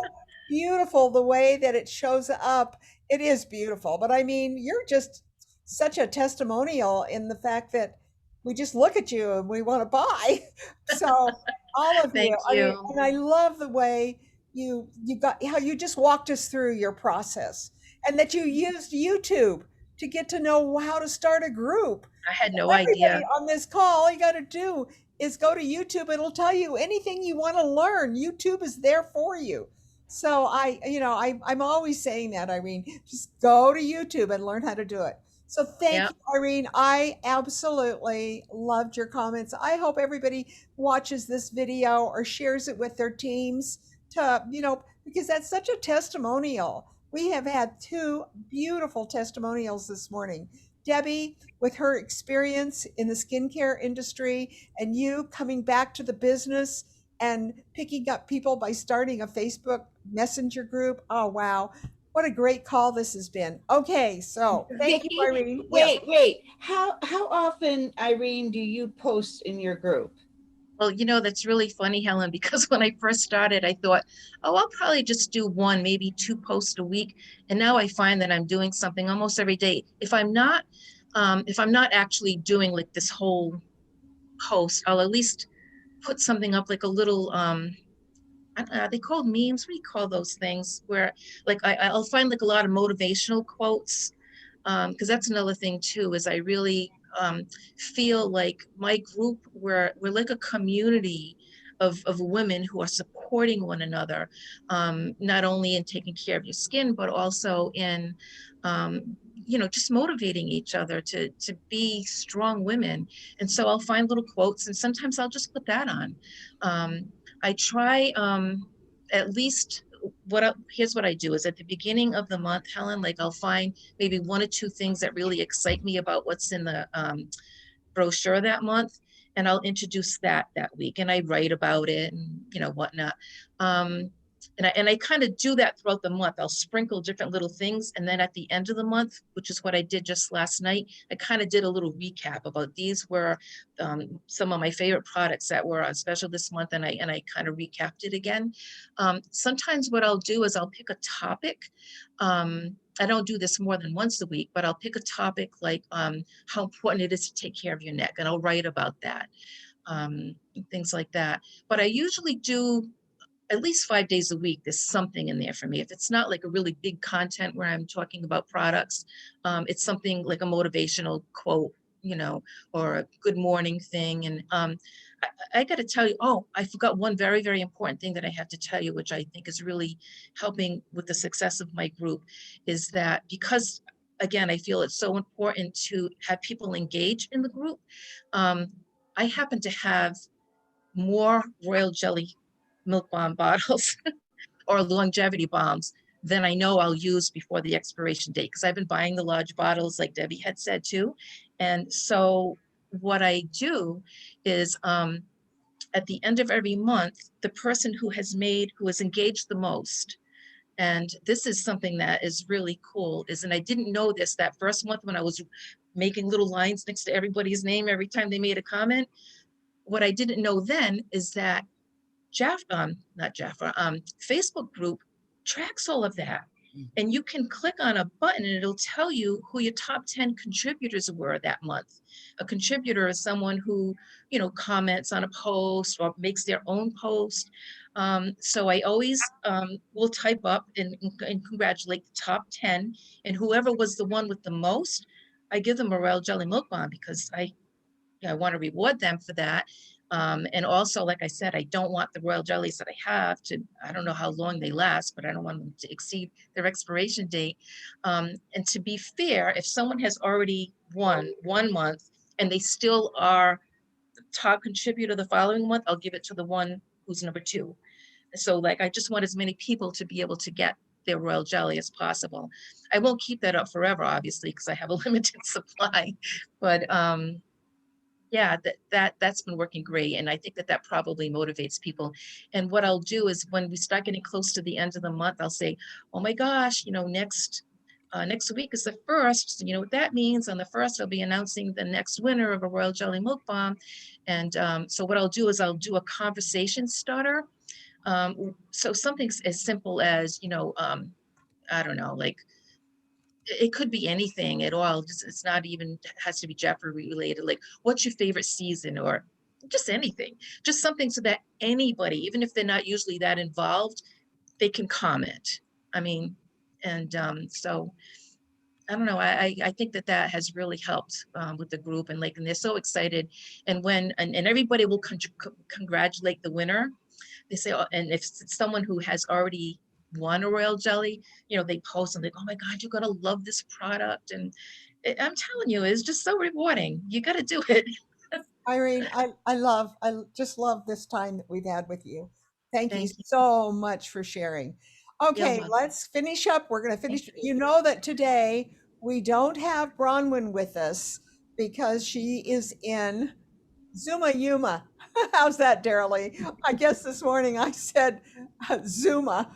beautiful the way that it shows up. It is beautiful, but I mean, you're just such a testimonial in the fact that we just look at you and we want to buy. So all of you, Thank I mean, you. and I love the way you got how you just walked us through your process and that you used YouTube to get to know how to start a group. I had no Everybody idea. on this call, all you got to do is go to YouTube. It'll tell you anything you want to learn. YouTube is there for you. So I'm always saying that, Irene, just go to YouTube and learn how to do it. So thank Yeah. you, Irene. I absolutely loved your comments. I hope everybody watches this video or shares it with their teams to, because that's such a testimonial. We have had two beautiful testimonials this morning. Debbie, with her experience in the skincare industry, and you coming back to the business and picking up people by starting a Facebook Messenger group. Oh, wow. What a great call this has been. Okay, so thank you, Vickie, Irene. Yes. wait. How often, Irene, do you post in your group? Well, you know, that's really funny, Helen, because when I first started, I thought, oh, I'll probably just do one, maybe 2 posts a week. And now I find that I'm doing something almost every day. If I'm not actually doing like this whole post, I'll at least put something up, like a little, I don't know, are they called memes? What do you call those things? Where like I'll find like a lot of motivational quotes, because that's another thing too, is I really feel like my group, we're like a community of women who are supporting one another, not only in taking care of your skin, but also in just motivating each other to be strong women. And so I'll find little quotes, and sometimes I'll just put that on. I try at least here's what I do is at the beginning of the month, Helen, like I'll find maybe 1 or 2 things that really excite me about what's in the brochure that month, and I'll introduce that week, and I write about it and whatnot. And I kind of do that throughout the month. I'll sprinkle different little things, and then at the end of the month, which is what I did just last night, I kind of did a little recap about these were some of my favorite products that were on special this month, and I kind of recapped it again. Sometimes what I'll do is I'll pick a topic. I don't do this more than once a week, but I'll pick a topic like how important it is to take care of your neck, and I'll write about that, things like that. But I usually do at least 5 days a week, there's something in there for me. If it's not like a really big content where I'm talking about products, it's something like a motivational quote, or a good morning thing. And I got to tell you, oh, I forgot one very, very important thing that I have to tell you, which I think is really helping with the success of my group, is that because, again, I feel it's so important to have people engage in the group. Um, I happen to have more royal jelly milk bomb bottles or longevity bombs than I know I'll use before the expiration date, because I've been buying the large bottles like Debbie had said too. And so what I do is at the end of every month, the person who has engaged the most, and this is something that is really cool, and I didn't know this that first month when I was making little lines next to everybody's name every time they made a comment. What I didn't know then is that not Jaffa, Facebook group tracks all of that. And you can click on a button and it'll tell you who your top 10 contributors were that month. A contributor is someone who, comments on a post or makes their own post. So I always will type up and congratulate the top 10, and whoever was the one with the most, I give them a royal jelly milk bomb, because I want to reward them for that. And also, like I said, I don't want the royal jellies that I have I don't know how long they last, but I don't want them to exceed their expiration date. And to be fair, if someone has already won 1 month and they still are the top contributor the following month, I'll give it to the one who's number 2. So I just want as many people to be able to get their royal jelly as possible. I won't keep that up forever, obviously, because I have a limited supply, but yeah, that's been working great. And I think that probably motivates people. And what I'll do is when we start getting close to the end of the month, I'll say, oh my gosh, next week is the 1st. You know what that means? On the 1st, I'll be announcing the next winner of a Royal Jelly Milk Bomb. And so what I'll do is I'll do a conversation starter. So something as simple as, I don't know, like, it could be anything at all. It's not even has to be Jeopardy related. Like, what's your favorite season, or just anything, just something so that anybody, even if they're not usually that involved, they can comment. I mean, and so I don't know. I think that has really helped with the group, and and they're so excited. And and everybody will congratulate the winner. They say, oh, and if it's someone who has already won a royal jelly, they post and they go, oh my God, you're gonna love this product. And I'm telling you, it's just so rewarding. You got to do it. Irene, I just love this time that we've had with you. Thank you Thank you. so much for sharing. You're Okay, welcome. let's finish up. We're going to finish. Thank You know that today we don't have Bronwyn with us because she is in Zuma Yuma. How's that, Darylee? I guess this morning I said Zuma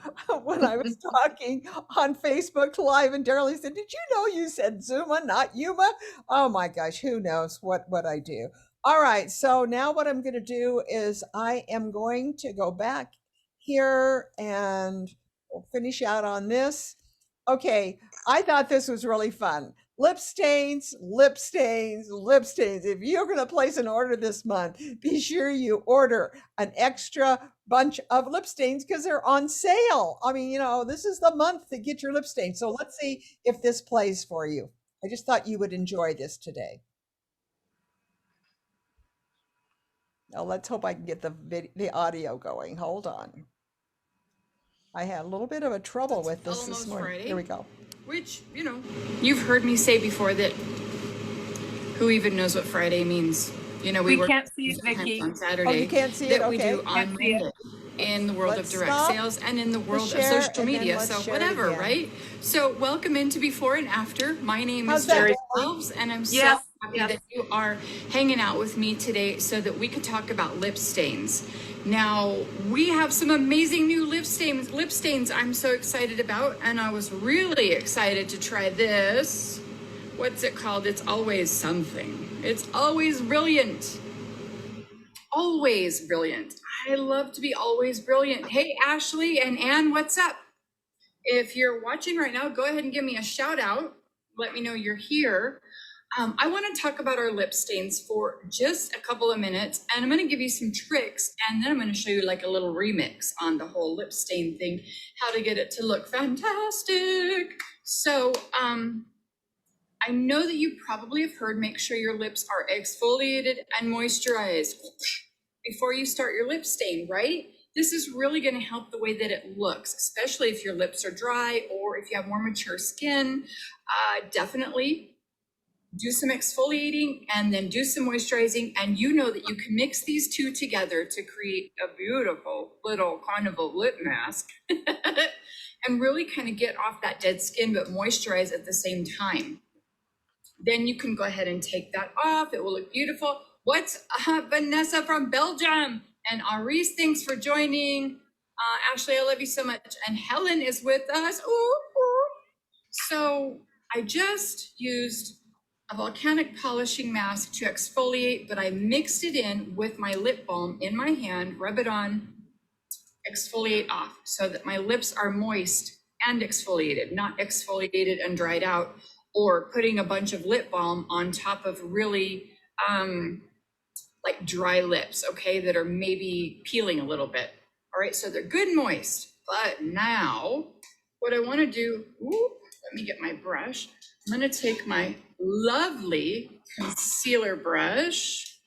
when I was talking on Facebook Live, and Darylee said, "Did you know you said Zuma, not Yuma?" Oh my gosh, who knows what I do? All right, so now what I'm going to do is I am going to go back here and we'll finish out on this. Okay, I thought this was really fun. Lip stains, lip stains, lip stains. If you're going to place an order this month, be sure you order an extra bunch of lip stains because they're on sale. I mean, this is the month to get your lip stains. So let's see if this plays for you. I just thought you would enjoy this today. Now let's hope I can get the audio going. Hold on. I had a little bit of a trouble with this morning. Friday, Here we go. which, you've heard me say before that who even knows what Friday means? We work can't see it, sometimes Vickie. on Oh, Saturday you can't see it? that we Okay. do on see it. Monday in the world Let's of direct stop sales and in the world of share, social and then media. let's So share it whatever, again. right? So welcome into Before and After. My name How's is that, Jerry Darylee? Elves, and I'm Yes, so happy yes. that you are hanging out with me today so that we could talk about lip stains. Now, we have some amazing new lip stains I'm so excited about, and I was really excited to try this. What's it called? It's Always Something. It's Always Brilliant. Always brilliant. I love to be always brilliant. Hey, Ashley and Ann, what's up? If you're watching right now, go ahead and give me a shout out. Let me know you're here. I want to talk about our lip stains for just a couple of minutes, and I'm going to give you some tricks, and then I'm going to show you like a little remix on the whole lip stain thing, how to get it to look fantastic. So, I know that you probably have heard, make sure your lips are exfoliated and moisturized before you start your lip stain, right? This is really going to help the way that it looks, especially if your lips are dry or if you have more mature skin. Definitely do some exfoliating and then do some moisturizing, and you know that you can mix these two together to create a beautiful little kind of a lip mask and really kind of get off that dead skin but moisturize at the same time. Then you can go ahead and take that off. It will look beautiful. What's Vanessa from Belgium? And Aris, thanks for joining. Ashley, I love you so much. And Helen is with us. Ooh, ooh. So I just used a volcanic polishing mask to exfoliate, but I mixed it in with my lip balm in my hand, rub it on, exfoliate off so that my lips are moist and exfoliated, not exfoliated and dried out, or putting a bunch of lip balm on top of really like dry lips, okay, that are maybe peeling a little bit. All right, so they're good and moist. But now what I want to do, let me get my brush. I'm going to take my lovely concealer brush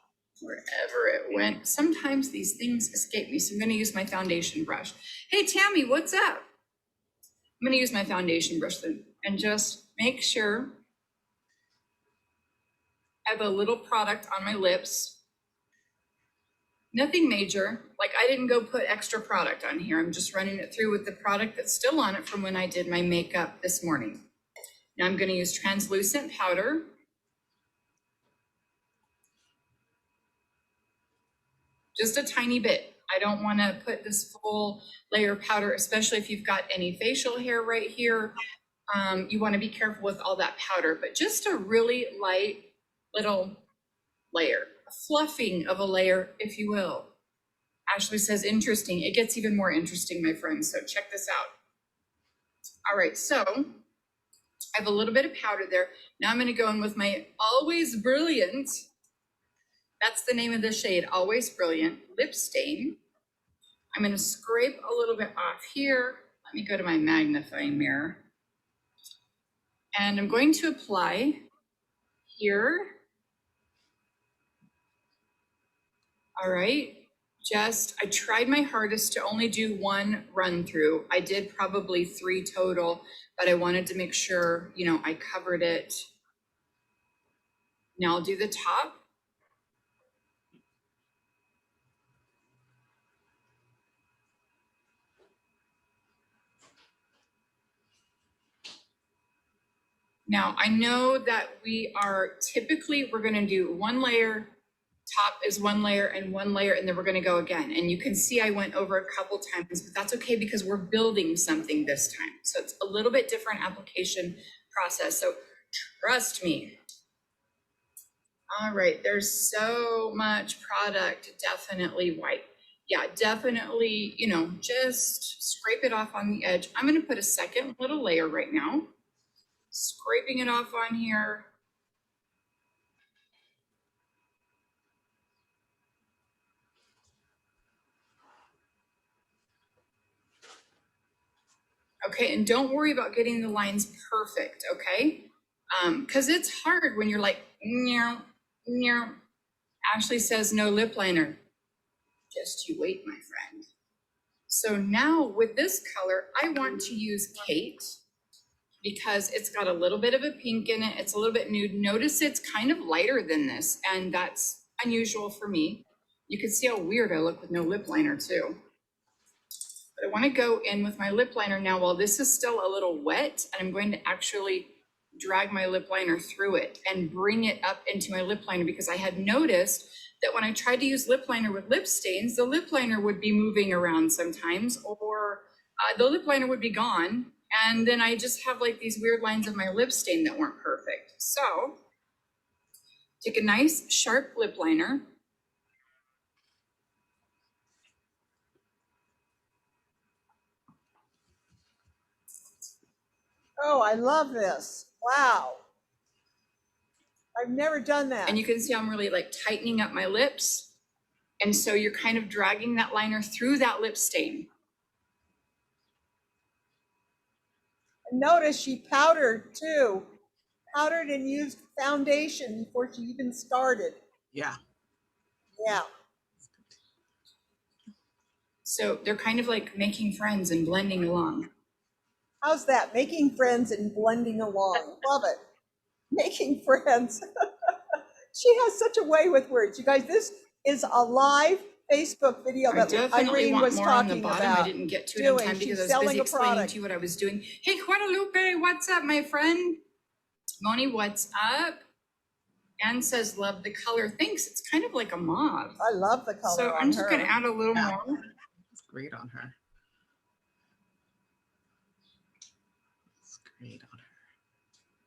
wherever it went. Sometimes these things escape me, so I'm going to use my foundation brush. Hey, Tammy, what's up? I'm going to use my foundation brush then and just make sure I have a little product on my lips. Nothing major, like I didn't go put extra product on here. I'm just running it through with the product that's still on it from when I did my makeup this morning. Now I'm going to use translucent powder. Just a tiny bit. I don't want to put this full layer of powder, especially if you've got any facial hair right here. You want to be careful with all that powder, but just a really light little layer, a fluffing of a layer, if you will. Ashley says, interesting. It gets even more interesting, my friends. So check this out. All right, so I have a little bit of powder there. Now I'm going to go in with my Always Brilliant. That's the name of the shade, Always Brilliant Lip Stain. I'm going to scrape a little bit off here. Let me go to my magnifying mirror. And I'm going to apply here. All right. I tried my hardest to only do one run through. I did probably 3 total, but I wanted to make sure, you know, I covered it. Now I'll do the top. Now I know that we're going to do 1 layer, top is 1 layer and 1 layer, and then we're going to go again. And you can see I went over a couple times, but that's okay because we're building something this time. So it's a little bit different application process. So trust me. All right, there's so much product, definitely white. Yeah, definitely, you know, just scrape it off on the edge. I'm going to put a second little layer right now, scraping it off on here. Okay, and don't worry about getting the lines perfect, okay? Because it's hard when you're like, meow, meow. Ashley says no lip liner. Just you wait, my friend. So now with this color, I want to use Kate because it's got a little bit of a pink in it. It's a little bit nude. Notice it's kind of lighter than this, and that's unusual for me. You can see how weird I look with no lip liner too. But I want to go in with my lip liner now while this is still a little wet, and I'm going to actually drag my lip liner through it and bring it up into my lip liner because I had noticed that when I tried to use lip liner with lip stains, the lip liner would be moving around sometimes, or the lip liner would be gone. And then I just have like these weird lines of my lip stain that weren't perfect. So take a nice sharp lip liner. Oh, I love this. Wow. I've never done that. And you can see I'm really like tightening up my lips. And so you're kind of dragging that liner through that lip stain. And notice she powdered too. Powdered and used foundation before she even started. Yeah. Yeah. So they're kind of like making friends and blending along. How's that? Making friends and blending along. Love it. Making friends. She has such a way with words. You guys, this is a live Facebook video I that definitely Irene want was more on the talking bottom. about. I didn't get to it in time because I was busy explaining to you what I was doing. Hey, Guadalupe, what's up, my friend? Moni, what's up? Anne says, love the color. Thanks. It's kind of like a mauve. I love the color So on I'm just her. going to add a little more. It's great on her. It's great on her.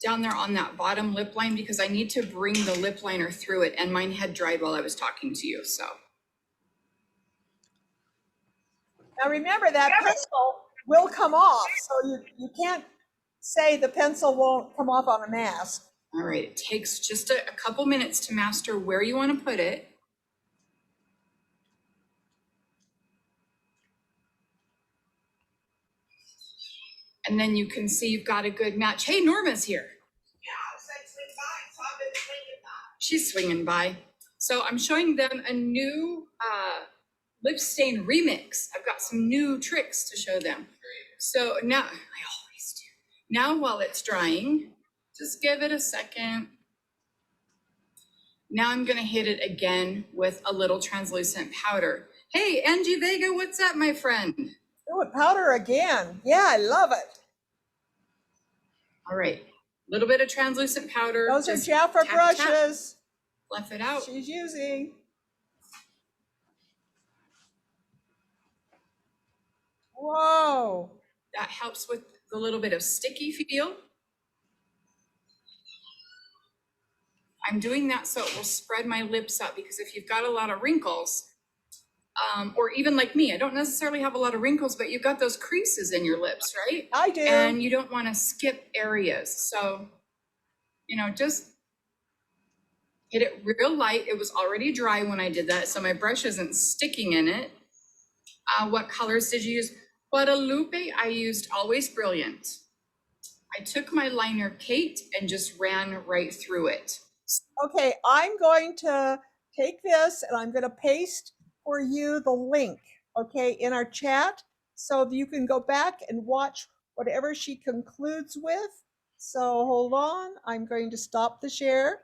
Down there on that bottom lip line because I need to bring the lip liner through it, and mine had dried while I was talking to you. So Now remember that pencil will come off, so you can't say the pencil won't come off on a mask. all right, it takes just a couple minutes to master where you want to put it. And then you can see you've got a good match. Hey, Norma's here. She's swinging by. So I'm showing them a new lip stain remix. I've got some new tricks to show them. So now, I always do. Now while it's drying, just give it a second. Now I'm gonna hit it again with a little translucent powder. Hey, Angie Vega, what's up, my friend? Do it powder again. Yeah, I love it. All right, a little bit of translucent powder. Those are just Jaffa tap, tap, brushes fluff it out. she's using. Whoa. That helps with the little bit of sticky feel. I'm doing that so it will spread my lips up, because if you've got a lot of wrinkles, or even like me, I don't necessarily have a lot of wrinkles, but you've got those creases in your lips, right? I do. And you don't want to skip areas. So, you know, just hit it real light. It was already dry when I did that, so my brush isn't sticking in it. What colors did you use? Guadalupe, I used Always Brilliant. I took my liner Kate and just ran right through it. Okay, I'm going to take this and I'm going to paste for you the link, okay, in our chat, so you can go back and watch whatever she concludes with. So hold on, I'm going to stop the share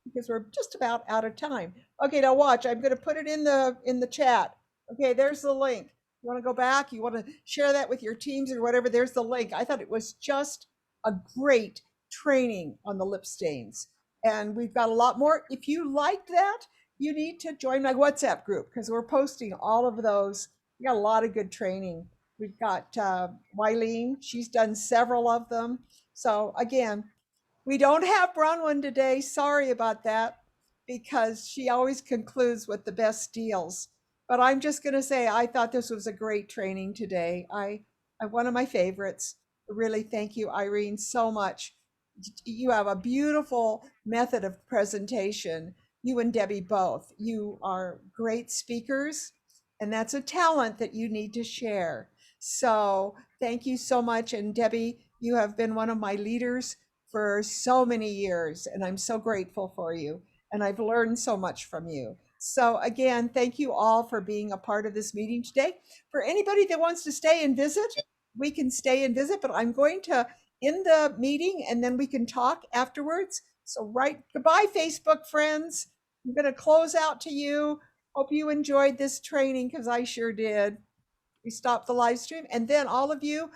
because we're just about out of time. Okay, now watch, I'm going to put it in the chat. Okay, there's the link. You want to go back, you want to share that with your teams or whatever, there's the link. I thought it was just a great training on the lip stains. And we've got a lot more. If you liked that, you need to join my WhatsApp group because we're posting all of those. We got a lot of good training. We've got Wileen, she's done several of them. So again, we don't have Bronwyn today. Sorry about that, because she always concludes with the best deals. But I'm just going to say, I thought this was a great training today. I one of my favorites. Really, thank you, Irene, so much. You have a beautiful method of presentation. You and Debbie both. You are great speakers, and that's a talent that you need to share. So thank you so much. And Debbie, you have been one of my leaders for so many years, and I'm so grateful for you. And I've learned so much from you. So again, thank you all for being a part of this meeting today. For anybody that wants to stay and visit, we can stay and visit, but I'm going to end the meeting and then we can talk afterwards. So goodbye, Facebook friends. I'm going to close out to you. Hope you enjoyed this training because I sure did. We stopped the live stream, and then all of you